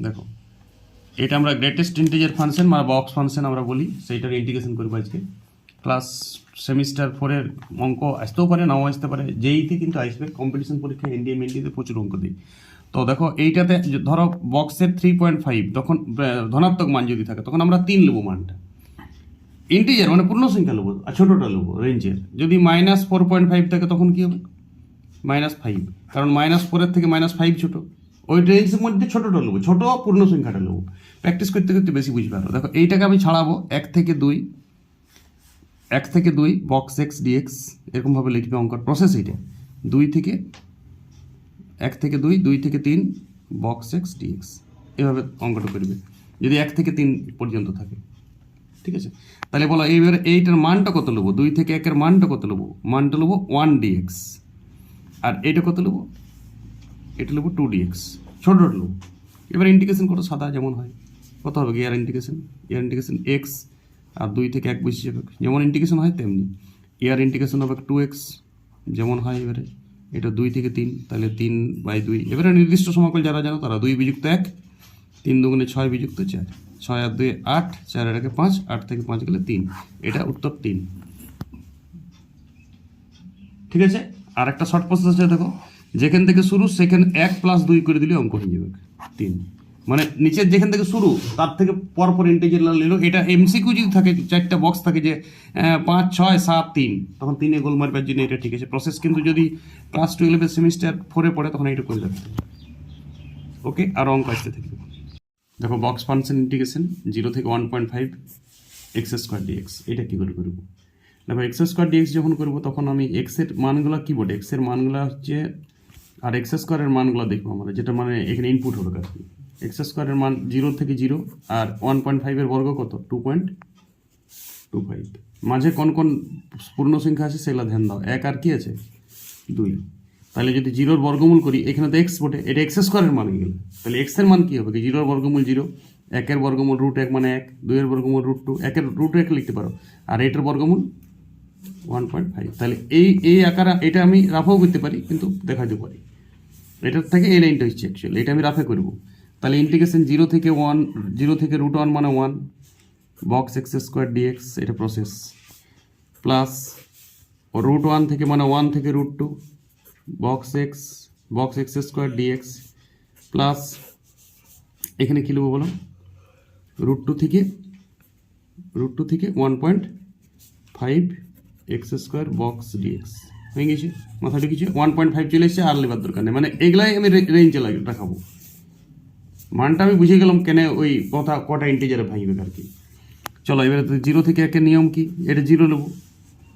দেখো এটা আমরা গ্রেটেস্ট ইন্টিজার ফাংশন বা বক্স ফাংশন আমরা বলি, সেইটার ইন্টিগ্রেশন করবো আজকে। ক্লাস সেমিস্টার 4-এর অঙ্ক আসতেও পারে, নাও আসতে পারে, যেইতে কিন্তু আসবে। কম্পিটিশন পরীক্ষা এনডিএম এনডিতে প্রচুর অঙ্ক দিই। তো দেখো এইটাতে ধরো বক্সের 3.5 তখন ধনাত্মক মান যদি থাকে তখন আমরা 3 নেবো মানটা। ইন্টিজার মানে পূর্ণ সংখ্যা নেবো আর ছোটোটা নেবো রেঞ্জের। যদি -4.5 থাকে তখন কী হবে? -5, কারণ -4-এর থেকে -5 ছোটো। ওই রেঞ্জের মধ্যে ছোটোটা নেবো, ছোটো পূর্ণ সংখ্যাটা নেবো। প্র্যাকটিস করতে করতে বেশি বুঝবে আরো। দেখো এইটাকে আমি ছাড়াবো 1 থেকে 2 বক্স এক্স ডিএক্স, এরকমভাবে লিখবে অঙ্কর প্রসেস। এইটা 2 থেকে 1 থেকে 2, 2 থেকে 3 বক্স এক্স ডিএক্স, এভাবে অঙ্কটা করবে যদি 1 থেকে 3 পর্যন্ত থাকে। ঠিক আছে, তাহলে বলো এইবারে এইটার মানটা কত নেবো? 2 থেকে 1-এর মানটা কত নেবো? মানটা নেবো 1 ডিএক্স। আর এটা কত নেবো? এটা নেবো 2 ডিএক্স, ছোটোটা নেবো। এবার ইন্টিগ্রেশন কত সাদা যেমন হয়, কত হবে? এর ইন্টিগ্রেশন এক্স আর 2 থেকে 1 বসে যাবে, যেমন ইন্টিগ্রেশন হয় তেমনি। এর ইন্টিগ্রেশন হবে 2x যেমন হয়। এবারে এটা 2 থেকে 3, তাহলে 3/2। এবারে নির্দিষ্ট সমাকল যারা জানো তারা 2 বিযুক্ত 1, 3 দুগুণে 6 বিযুক্ত 4, 6 আর 2 8, 4 আর 1 5, 8 থেকে 5 গেলে 3। এটা উত্তর 3। ঠিক আছে, আর একটা শর্ট প্রসেস আছে দেখো, যেখান থেকে শুরু সেখানে 1 + 2 করে দিলে অঙ্ক হয়ে যাবে 3। মানে নিচের যেখান থেকে শুরু তার থেকে পরপর ইন্টিজার নিল। এটা এমসিকিউ যদি থাকে, 4টা বক্স থাকে যে 5 6 7 3, তখন 3-এ গোল মারবার জন্য এটা ঠিক আছে প্রসেস। কিন্তু যদি ক্লাস 12 সেমিস্টার 4-এ পড়ে তখন এটা করে রাখতে। ওকে, আর অঙ্ক আসতে থাকবে। দেখো বক্স ফাংশন ইন্টিগ্রেশন 0 থেকে 1.5 x² dx, এটা কী করে করবো? দেখো x² dx যখন করবো তখন আমি এক্সের মানগুলো কিবোর্ডে, এক্সের মানগুলো হচ্ছে আর x² মানগুলো দেখবো আমরা, যেটা মানে এখানে ইনপুট হলো আর কি। x² মান 0 থেকে 0, আর 1.5-এর বর্গ কত? 2.25। মাঝে কোন কোন পূর্ণ সংখ্যা আছে সেগুলো ধ্যান দাও। 1 আর কি আছে? 2। তাহলে যদি 0-র বর্গমূল করি, এখানে তো x বটে, এটা x² মান গেল। তাহলে x এর মান কি হবে? 0-র বর্গমূল 0, 1-এর বর্গমূল √1 মানে 1, 2-এর বর্গমূল √2, 1-এর √1 লিখতে পারো, আর এটার বর্গমূল 1.5। তাহলে এই আকারে এটা আমি রাফও করতে পারি, কিন্তু দেখাতে পারি। এটার থেকে এই লাইনটা হচ্ছে অ্যাকচুয়ালি, এটা আমি রাফে করব। তাহলে ইন্টিগ্রেশন 0 থেকে √1 মানে 1 বক্স x² dx, এটা প্রসেস, প্লাস √1 থেকে মানে 1 থেকে √2 বক্স x² dx, প্লাস এখানে কী লিখবো বলো? √2 থেকে 1.5 x² বক্স dx হয়ে গেছে। মাথা ঢুকিয়েছে, 1.5 চলে এসেছে, আর লেবার দরকার নেই। মানে এগুলাই আমি রেঞ্জে রাখাবো। মানটা আমি বুঝে গেলাম কেন ওই কটা ইন্টিজারে ভাঙবে আর কি। চলো এবারে 0 থেকে 1-এর নিয়ম কি? এটা 0 নেবো,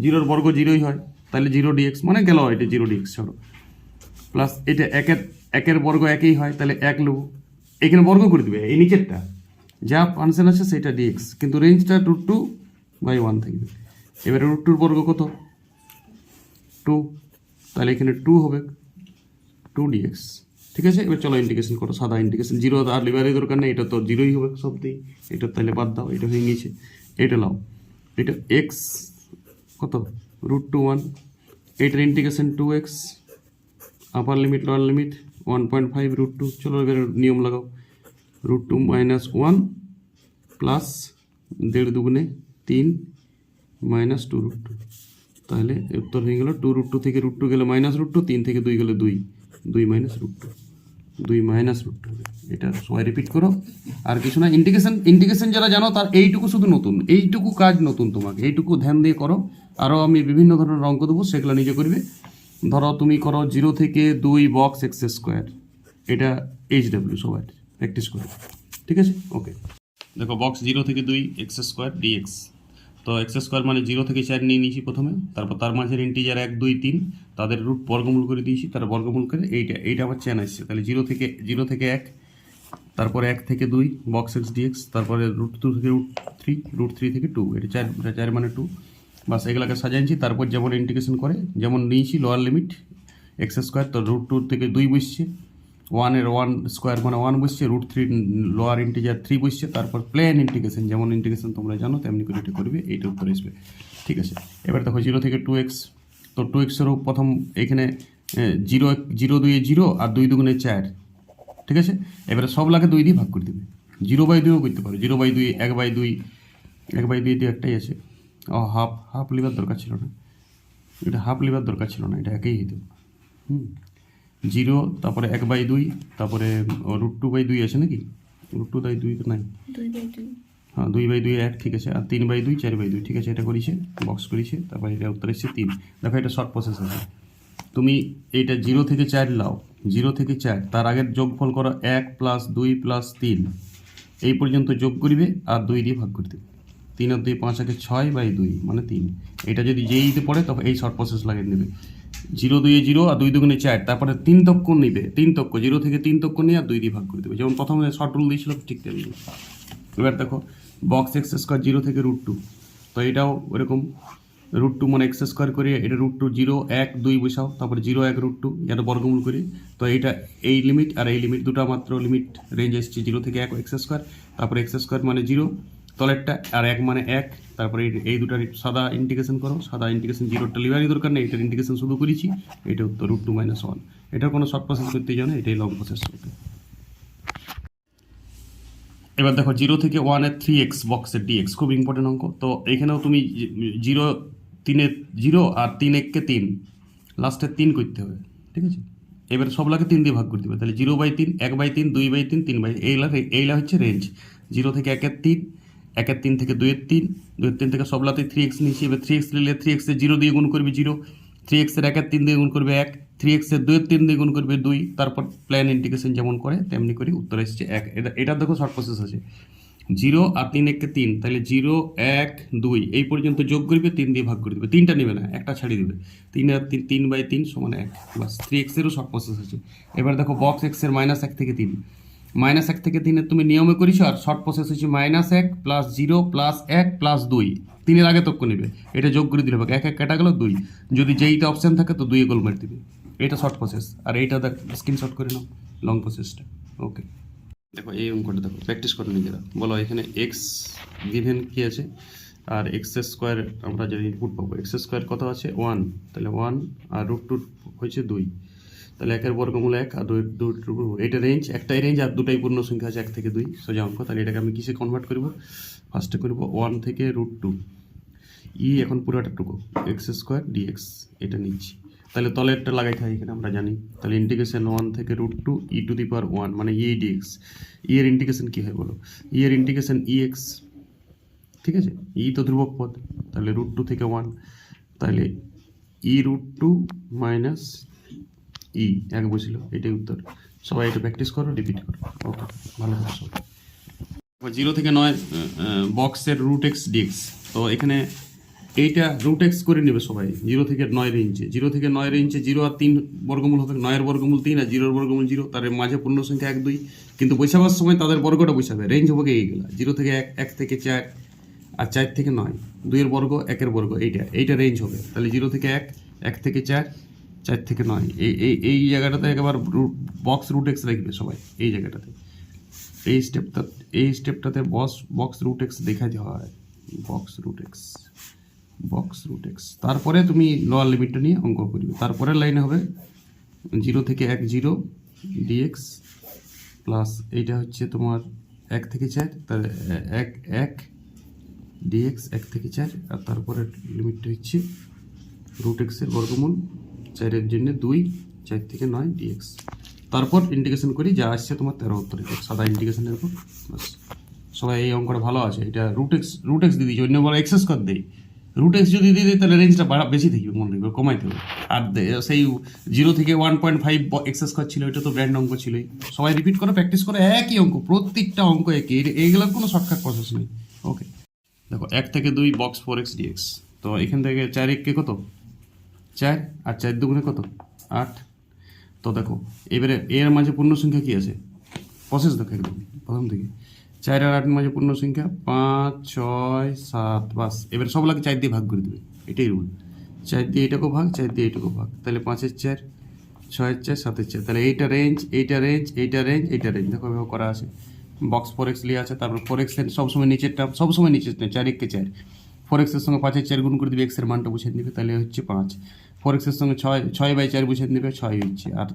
0-র বর্গ 0ই হয়, তাহলে 0 dx মানে গেল এটা 0 dx চলো। প্লাস এটা 1-এর বর্গ 1ই হয়, তাহলে 1 নেবো, এখানে বর্গ করে দেবে এই নিচেরটা যা ফাংশন আছে সেটা dx, কিন্তু রেঞ্জটা √2/1 থাকবে। এবারে √2-র বর্গ কত? 2, তাহলে এখানে 2 হবে, 2 dx। ঠিক আছে, এবার চলো ইন্টিগ্রেশন করো, সাদা ইন্টিগ্রেশন। 0 আর লিবারের দরকার নেই, এটা তো 0ই হবে সবতেই। এটা তাহলে বাদ দাও, এটা হয়ে গিয়েছে। এটা নাও, এটা x কত? √1, এটার ইন্টিগ্রেশন 2x, আপার লিমিট লোয়ার লিমিট 1.5 √2। চলো এবার নিয়ম লাগাও, √2 - 1 প্লাস 1.5 দুগুণে 3 - 2 √2। তাহলে উত্তর হয়ে গেল 2 √2 থেকে √2 গেলে -√2, 3 থেকে 2 গেলে 2, 2 - √2, 2 - √2। এটা সবাই রিপিট করো, আর কিছু না। ইন্টিগ্রেশন যারা জানো তার এইটুকু শুধু নতুন, এইটুকু কাজ নতুন, তোমাকে এইটুকু ধ্যান দিয়ে করো। আরও আমি বিভিন্ন ধরনের অঙ্ক দেবো, সেগুলো নিজে করবে। ধরো তুমি করো 0 থেকে 2 বক্স x², এটা HW সবাই প্র্যাকটিস করো। ঠিক আছে, ওকে। দেখো বক্স 0 থেকে 2 x² dx, তো x² মানে 0 থেকে 4 নিয়ে নিয়েছি প্রথমে, তারপর তার মাঝের ইন্টিজার 1 2 3 তাদের রুট বর্গমূল করে দিয়েছি, তার বর্গমূল করে এইটা আবার চেন আসছে। তাহলে 0 থেকে 1, তারপরে 1 থেকে 2 বক্স x dx, তারপরে √2 থেকে √3 থেকে 2, এটা 4 মানে 2। বাস এগুলোকে সাজাইছি। তারপর যেমন ইন্টিগ্রেশন করে, যেমন নিয়েছি লোয়ার লিমিট x², তো √2 থেকে 2 বসছে, 1-এর 1² মানে 1 বসছে, √3 লোয়ার ইন্টিজার 3 বসছে, তারপর প্লেন ইন্টিগ্রেশন, যেমন ইন্টিগ্রেশন তোমরা জানো তেমনি করে এটা করবে, এইটা উত্তর আসবে। ঠিক আছে, এবার দেখো 0 থেকে 2x, তো 2x-এরও প্রথম এখানে 0 2 0 আর 2 দুগুণে 4, ঠিক আছে, এবারে সবগুলাকে 2 দিয়ে ভাগ করে দেবে। 0/2ও করতে পারো, 0/2, 1/2, 1/2 দিয়ে একটাই আছে। হাফ লিভার দরকার ছিল না, এটা হাফ লিভার দরকার ছিল না, এটা একেই হইতো। 0, তারপরে 1/2, তারপরে √2/2 আছে নাকি? √2/2 তো নাই, 2/2 হ্যাঁ 2/2 1, ঠিক আছে, আর 3/2, 4/2, ঠিক আছে, এটা করেছে, বক্স করেছে, তারপরে এটা উত্তর এসছে 3। দেখো এটা শর্ট প্রসেস আছে। তুমি এইটা 0 থেকে 4 লাও, 0 থেকে 4, তার আগের যোগফল করো 1 + 2 + 3, এই পর্যন্ত যোগ করিবে আর 2 দিয়ে ভাগ করে দেবে। 3 আর 2 5 আগে 6/2 মানে 3। এটা যদি যেইতে পড়ে তখন এই শর্ট প্রসেস লাগিয়ে নেবে। 0 2 0 আর 2 2 4, তারপরে 3 তক্ক নিবে, 3 তক্ক 0 থেকে 3 তক্ক নিয়ে আর 2 দিয়ে ভাগ করে দেবে, যেমন প্রথমে শর্ট রুল দিয়েছিল ঠিক তেমনি। এবার দেখো বক্স x² 0 থেকে √2, তো এটাও ওরকম √2 মানে x² করে এটা √2 0 1 2 বসাও, তারপরে 0 1 √2 এটা বর্গমূল করে, তো এইটা এই লিমিট আর এই লিমিট দুটো মাত্র লিমিট রেঞ্জ এসছে 0 থেকে 1 x², তারপরে x² মানে 0 তলেরটা, আর 1 মানে 1, তারপরে এই দুটার সাদা ইন্টিগ্রেশন করো, সাদা ইন্টিগ্রেশন, 0টা লিভারই দরকার নেই, এটার ইন্টিগ্রেশন শুধু করেছি, এটা উত্তর √2 - 1। এটার কোনো শর্ট প্রসেস করতে যাও না, এটাই লং প্রসেস করতে। এবার দেখো 0 থেকে 1 এর 3x বক্সের dx, খুব ইম্পর্টেন্ট অঙ্ক। তো এখানেও তুমি 0 3 এর 0 আর 3 1 3, লাস্টের 3 করতে হবে, ঠিক আছে। এবার সবলাকে 3 দিয়ে ভাগ করতে হবে, তাহলে 0/3, 1/3, 2/3, 3/, এইলা হচ্ছে রেঞ্জ। 0 থেকে 1 এর 3, 1 এর 3 থেকে 2 এর 3, 2 এর 3 থেকে সবলাতে 3x নিয়েছি। এবার 3x নিলে 3x এর 0 দিয়ে গুণ করবে 0, 3x এর 1 এর 3 দিয়ে গুণ করবে 1, 3x এর 2 এর 3 দিয়ে গুণ করবে 2, তারপর প্ল্যান ইন্টিগ্রেশন যেমন করে তেমনি করে উত্তর এসেছে 1। এটা দেখো শর্ট প্রসেস আছে। 0 আর 3 1 3, তাহলে 0 1 2 এই পর্যন্ত যোগ করবে, 3 দিয়ে ভাগ করে দেবে, 3টা নেবে না, একটা ছাড়িয়ে দেবে। 3 আর 3 3/3 সমান 1, বাস 3x এরও শর্ট প্রসেস আছে। এবার দেখো বক্স x এর -1 থেকে 3, -1 থেকে 3 এর তুমি নিয়মে করেছো, আর শর্ট প্রসেস হচ্ছে -1 + 0 + 1 + 2, 3 এর আগে তক্ক নেবে, এটা যোগ করে দিলে হবে, 1 1 কাটা গেল 2, যদি যেইতে অপশন থাকে তো 2 এ গোল মারি দিবে, এটা শর্ট প্রসেস। আর এইটা দেখ স্ক্রিনশট করে নাও লং প্রসেসটা। ওকে, দেখো এই অঙ্কটা দেখো, প্র্যাকটিস করো নিজেরা, বলো এখানে এক্স গিভেন কি আছে, আর x² আমরা যদি ইনপুট পাবো, x² কত আছে 1, তাহলে 1 আর √2 হচ্ছে 2, তাহলে 1 এর বর্গমূল 1 আর 2 এটা রেঞ্জ, একটাই রেঞ্জ আর দুটাই পূর্ণ সংখ্যা আছে 1 থেকে 2, সোজা অঙ্ক। তাহলে এটাকে আমি কিসে কনভার্ট করব, ফার্স্টে করব 1 থেকে √2, এখন পুরোটা টুকু x² dx, এটা নিচ্ছি। তাহলে তলেরটা লাগাইতে হয় এখানে আমরা জানি, তাহলে ইন্টিগ্রেশন 1 থেকে √2 e⁻1 মানে e dx, এর ইন্টিগ্রেশন কি হয় বলো, এর ইন্টিগ্রেশন ex, ঠিক আছে, তো ধ্রুবক পদ, তাহলে √2 থেকে 1, তাহলে e√2 মাইনাস এক বসিল, এটাই উত্তর। সবাই এটা প্র্যাকটিস করো, রিপিট করো। ওকে, ভালো হবে সবাই। 0 থেকে 9 বক্সের √x dx, তো এখানে এইটা √x করে নেবে সবাই। 0 থেকে 9 রেঞ্জে, 0 থেকে 9 রেঞ্জে 0 আর 3 বর্গমূল হবে, 9 এর বর্গমূল 3 আর 0 এর বর্গমূল 0, তার মাঝে পূর্ণ সংখ্যা 1 2, কিন্তু বৈশাবার সময় তাদের বর্গটা বৈশাবে, রেঞ্জ হবে এইগুলা 0 থেকে 1, 1 থেকে 4 আর 4 থেকে 9, 2 এর বর্গ 1 এর বর্গ, এইটা রেঞ্জ হবে। তাহলে 0 থেকে 1, 1 থেকে 4, 4 থেকে 9, এই জায়গাটাতে একবার বক্স √x রাখবে সবাই, এই জায়গাটাতে, এই স্টেপটাতে বক্স √x দেখাতে হয়, বক্স √x, তারপরে তুমি লোয়ার লিমিটটা নিয়ে অঙ্ক করবে। তারপরে লাইনে হবে 0 থেকে 1 0 dx প্লাস এইটা হচ্ছে তোমার 1 থেকে 4, তাহলে 1 dx 1 থেকে 4, আর তারপরে লিমিটটা হচ্ছে √x এর বর্গমূল 4 এর জন্য 2, 4 থেকে 9 dx, তারপর ইন্টিগ্রেশন করি, যা আসছে তোমার 13 উত্তর, সাদা ইন্টিগ্রেশনের উপর। বাস, সবাই এই অঙ্কটা ভালো আছে। এটা √x দিয়ে দিয়েছি, অন্য বড় x² দেই, √x যদি দিয়ে দিই তাহলে রেঞ্জটা বেশি থাকবে, মনে রাখবে, কমাইতে হবে। আর সেই 0 থেকে 1.5 x² ছিল, এটা তো ব্র্যান্ড অঙ্ক ছিলই। সবাই রিপিট করো, প্র্যাকটিস করো, একই অঙ্ক, প্রত্যেকটা অঙ্ক একই, এইগুলোর কোনো শর্টকাট প্রসেস নেই। ওকে, দেখো 1 থেকে 2 বক্স 4x dx, তো এখান থেকে 4 1 কে কত 4, আর 4 2 কত 8, তো দেখো এবারে এর মাঝে পূর্ণ সংখ্যা কি আছে, প্রসেস দেখো একদম প্রথম থেকে, 4 আর 8 মাঝে পূর্ণ সংখ্যা 5 6 7, বাস এবারে সবগুলোকে 4 দিয়ে ভাগ করে দেবে, এটাই রুল। 4 দিয়ে এটাকেও ভাগ, 4 দিয়ে এটাকেও ভাগ, তাহলে 5 এর 4, 6 এর 4, 7 এর 4, তাহলে এইটা রেঞ্জ, এইটা রেঞ্জ, এইটা রেঞ্জ, এইটা রেঞ্জ, দেখো এভাবে করা আছে। বক্স 4x লিয়ে আছে, তারপর 4x এর সবসময় নিচেরটা, সবসময় নিচে 4 1 কে 4, 4x এর সঙ্গে 5 এর 4 গুণ করে দিবে, x এর মানটা বুঝে নেবে, তাহলে হচ্ছে 5, 4x এর সঙ্গে 6/4 বুঝে নেবে, 6 হচ্ছে, আর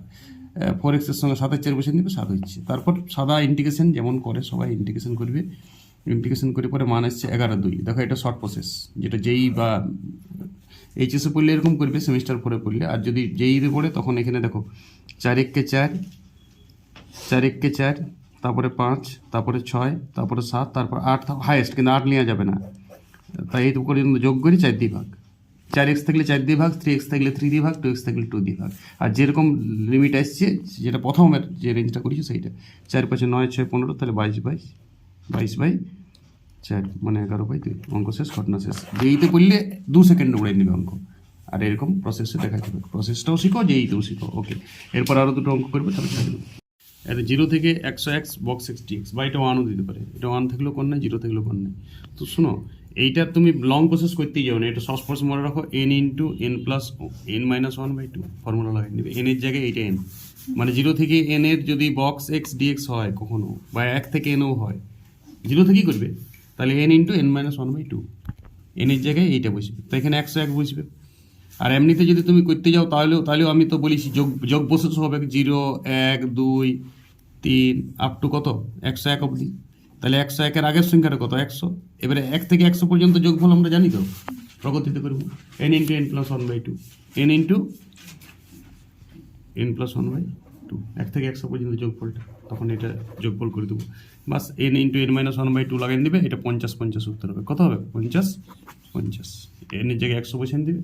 4x এর সঙ্গে 7 বসে দিবে, 7 হচ্ছে। তারপর সাদা ইন্টিগ্রেশন যেমন করে সবাই ইন্টিগ্রেশন করবে, ইন্টিগ্রেশন করে পরে মান আসছে 11/2। দেখো এটা শর্ট প্রসেস, যেটা যেই বা এইচএসে পড়লে এরকম করবে, সেমিস্টার 4-এ পড়লে। আর যদি যেইতে পড়ে তখন এখানে দেখো 4 × 4 × 4, তারপরে 5, তারপরে 6, তারপরে 7, তারপর 8 হাইয়েস্ট, কিন্তু 8 নেওয়া যাবে না, তাই এই পর্যন্ত যোগ করি 4 দিয়ে ভাগ। 4x থাকলে 4 দিয়ে ভাগ, 3x থাকলে 3 দিয়ে ভাগ, 2x থাকলে 2 দিয়ে ভাগ। আর যেরকম লিমিট আসছে, যেটা প্রথমের যে রেঞ্জটা করেছি সেইটা 4 × 5 = 9, 6 × 15, তাহলে 22/4 মানে 11/2। অঙ্ক শেষ, ঘটনা শেষ। যেইতে করলে 2 সেকেন্ড উড়াই নেবে অঙ্ক। আর এরকম প্রসেসে দেখা যাবে, প্রসেসটাও শিখো, যেইতেও শিখো। ওকে, এরপর আরও দুটো অঙ্ক করবে, তাহলে ছাড়বে। এটা 0 থেকে 100x বক্স x dx, বা এটা 1ও দিতে পারে, এটা 1 থাকলেও কোন নেই, 0 থাকলেও কোন নেই। তো শোনো, এইটা তুমি লং প্রসেস করতেই যাও না, এটা শর্ট প্রসেস মনে রাখো, n × n + n-1/2 ফর্মুলা লাগাই নেবে। n এর জায়গায় এইটা n, মানে 0 থেকে n এর যদি বক্স x dx হয় কখনো, বা 1 থেকে nও হয়, 0 থেকেই করবে, তাহলে n × n-1/2, n এর জায়গায় এইটা বসবে, তো এখানে 101 বসবে। আর এমনিতে যদি তুমি করতে যাও তাহলেও আমি তো বলেছি যোগ প্রসেস হবে 0, 1, 2, 3 আপ টু কত 101 অবধি। তাহলে 101-এর আগের সংখ্যাটা কত? 100। এবারে 1 থেকে 100 পর্যন্ত যোগফল আমরা জানি তো, প্রগতিতে করব n × n+1/2, n × n+1/2, 1 থেকে 100 পর্যন্ত যোগফলটা, তখন এটা যোগফল করে দেবো। বাস n × n-1/2 লাগাই দেবে, এটা 50-50 উত্তর হবে। কত হবে? 50-50। n এর জায়গায় 100 বসিয়ে দেবে,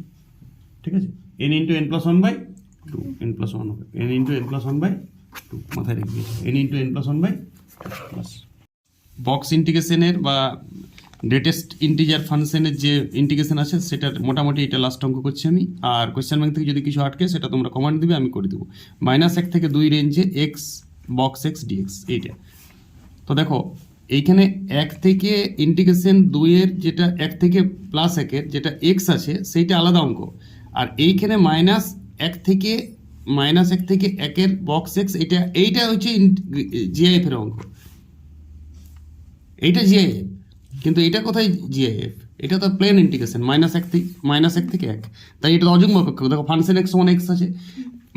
ঠিক আছে। n × n+1/2, n+1 হবে, n × n+1/2 মাথায় রেখে, n × n+1/2 প্লাস। বক্স ইন্টিগ্রেশনের বা গ্রেটেস্ট ইন্টিজার ফাংশনের যে ইন্টিগ্রেশন আছে, সেটার মোটামুটি এটা লাস্ট অঙ্ক করছি আমি। আর কোয়েশ্চেন ব্যাংক থেকে যদি কিছু আটকে, সেটা তোমরা কমেন্ট দিবে, আমি করে দেবো। -1 থেকে 2 রেঞ্জে এক্স বক্স x dx, এইটা। তো দেখো এইখানে 1 থেকে ইন্টিগ্রেশন 2 এর যেটা 1 থেকে +1-এর যেটা x আছে, সেইটা আলাদা অঙ্ক। আর এইখানে -1 থেকে 1-এর বক্স x, এইটা হচ্ছে জিআইএফ এর অঙ্ক, এইটা জিআইএফ। কিন্তু এটা কোথায় জিআইএফ? এটা তো প্লেন ইন্টিগ্রেশন, -1 থেকে 1, তাই এটা অযুগ্ম অপেক্ষক। দেখো ফাংশন x সমান x আছে,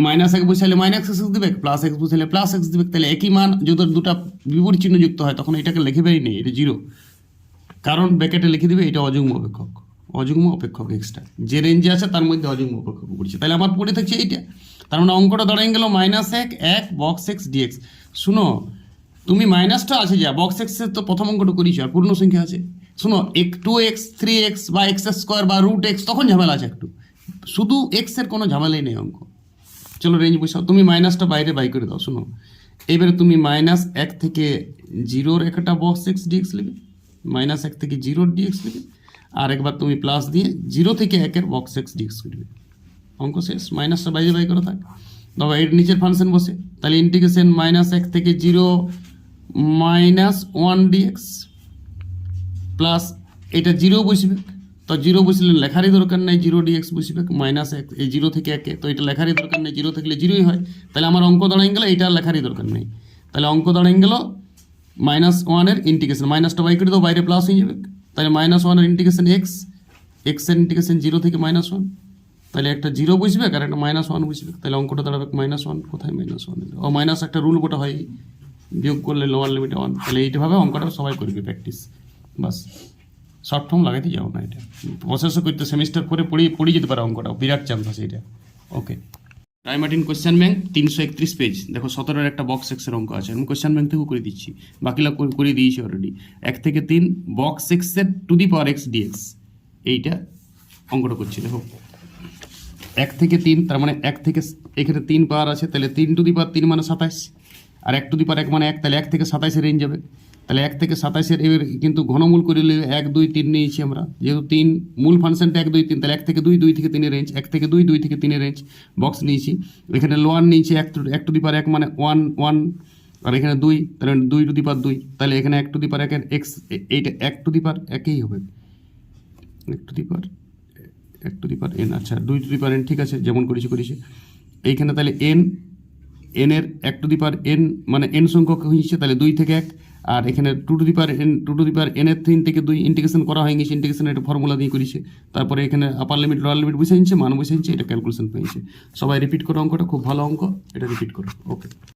-1 বসালে -x দিবে, +x বসালে +x দিবে, তাহলে একই মান যদি দুটা বিপরীত চিহ্ন যুক্ত হয়, তখন এটাকে লিখে বেরিয়ে নেই, এটা 0, কারণ ব্র্যাকেটে লিখে দিবে এটা অযুগ্ম অপেক্ষক। অযুগ্ম অপেক্ষক এক্সটা যে রেঞ্জে আছে তার মধ্যে অযুগ্ম অপেক্ষক পড়ছে, তাহলে আমার পড়ে থাকছে এইটা। তার মানে অঙ্কটা দাঁড়িয়ে গেল -1 বক্স x dx। শুনো, তুমি মাইনাসটা আছে যা, বক্স x এর তো প্রথম অঙ্কটা করিস, আর পূর্ণ সংখ্যা আছে। শুনো, 2x, 3x বা x² বা √x, তখন ঝামেলা আছে একটু। শুধু x এর কোনো ঝামেলাই নেই অঙ্ক। চলো রেঞ্জ বসাও, তুমি মাইনাসটা বাইরে বাই করে দাও। শুনো, এবারে তুমি -1 থেকে 0-র একটা বক্স x dx লিখবে, -1 থেকে 0 dx লিখবে, আর একবার তুমি প্লাস দিয়ে 0 থেকে 1-এর বক্স x dx করবে, অঙ্ক শেষ। মাইনাসটা বাইরে বাই করে থাক। তবে এর নিচের ফাংশন বসে, তাহলে ইন্টিগ্রেশন -1 থেকে 0 -1 dx প্লাস এটা 0 বসবে, তো 0 বসলে লেখারই দরকার নেই, 0 dx বসবে। -1 এই 0 থেকে 1, তো এটা লেখারই দরকার নেই, 0 থাকলে 0ই হয়। তাহলে আমার অঙ্ক দাঁড়িয়ে গেল, এটা লেখারই দরকার নেই। তাহলে অঙ্ক দাঁড়িয়ে গেল -1-এর ইন্টিগ্রেশন, মাইনাসটা বাই করে দাও, বাইরে প্লাস হয়ে যাবে। তাহলে -1-এর ইন্টিগ্রেশন x এর ইন্টিগ্রেশন 0 থেকে -1, তাহলে একটা 0 বসবে আর একটা -1 বসবে, তাহলে অঙ্কটা দাঁড়াবে -1। কোথায় -1? ও মাইনাস একটা রুল গোটা হয়, বিয়োগ করলে লোয়ার লিমিটে 1। তাহলে এইভাবে অঙ্কটা সবাই করবে প্র্যাকটিস, বাস। শর্ট ফর্ম লাগাইতে যাও না, এটা প্রসেসও করতে সেমিস্টার পরে পড়ে যেতে পারে অঙ্কটা, বিরাট চান্স আছে এটা। ওকে, রায়মার্টিন কোয়েশ্চেন ব্যাংক 331 পেজ, দেখো 17-এর একটা বক্স এক্সের অঙ্ক আছে, আমি কোয়েশ্চেন ব্যাংক থেকেও করে দিচ্ছি, বাকিলা করে দিয়েছি অলরেডি। 1 থেকে 3 বক্স এক্সের two the power x dx, এইটা অঙ্কটা করছি। দেখো 1 থেকে 3, তার মানে 1 থেকে এখানে 3 পাওয়ার আছে, তাহলে 3 টু দি পাওয়ার 3 মানে 27, আর 1 টু দি পাওয়ার 1 মানে 1, তাহলে 1 থেকে 27-এর রেঞ্জ যাবে। তাহলে 1 থেকে 27-এর এবার কিন্তু ঘনমূল করে নিলে 1, 2, 3 নিয়েছি আমরা, যেহেতু 3 মূল ফাংশনটা 1, 2, 3, তাহলে 1 থেকে 2, 2 থেকে 3-এর রেঞ্জ, 1 থেকে 2, 2 থেকে 3-এর রেঞ্জ বক্স নিয়েছি। এখানে লোয়ার নিয়েছি 1 টু দি পাওয়ার 1 মানে 1, 1, আর এখানে 2, তাহলে 2 টু দি পাওয়ার 2, তাহলে এখানে 1 টু দি পাওয়ার 1-এর x, এইটা 1 টু দি পাওয়ার 1-এই হবে, 1 টু দি পাওয়ার n, আচ্ছা 2 টু দি পাওয়ার n, ঠিক আছে, যেমন করেছি। এইখানে তাহলে n এর 1 টু দি পাওয়ার n মানে n সংখ্যক হয়েছে, তাহলে 2 থেকে 1, আর এখানে to to the power n এর 3 থেকে 2 ইন্টিগ্রেশন করা হয়ে গেছে, ইন্টিগ্রেশন একটা ফর্মুলা দিয়ে করেছে, তারপরে এখানে আপার লিমিট লোয়ার লিমিট বসে নিচ্ছে, মান বসে নিচ্ছে, এটা ক্যালকুলেশন পেয়েছে। সবাই রিপিট করো অঙ্কটা, খুব ভালো অঙ্ক, এটা রিপিট করো। ওকে।